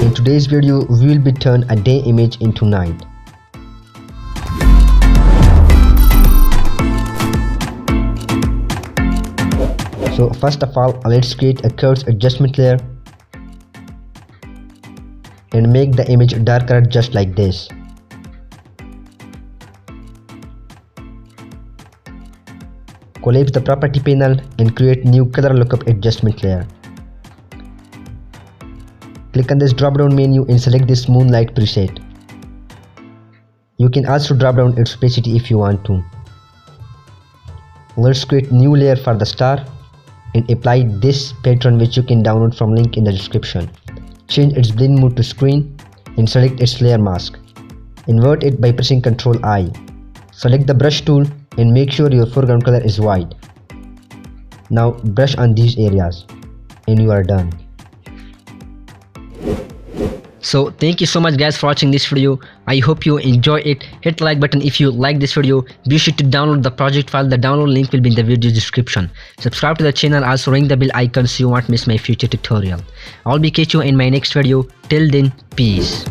In today's video, we will be turn a day image into night. So first of all, let's create a curves adjustment layer and make the image darker just like this. Collapse the property panel and create new color lookup adjustment layer. Click on this drop down menu and select this moonlight preset. You can also drop down its opacity if you want to. Let's create new layer for the star and apply this pattern, which you can download from link in the description. Change its blend mode to screen and select its layer mask. Invert it by pressing Ctrl I. Select the brush tool and make sure your foreground color is white. Now brush on these areas and you are done. So thank you so much guys for watching this video. I hope you enjoy it. Hit the like button if you like this video. Be sure to download the project file. The download link will be in the video description. Subscribe to the channel, also ring the bell icon so you won't miss my future tutorial. I'll be catch you in my next video. Till then, peace.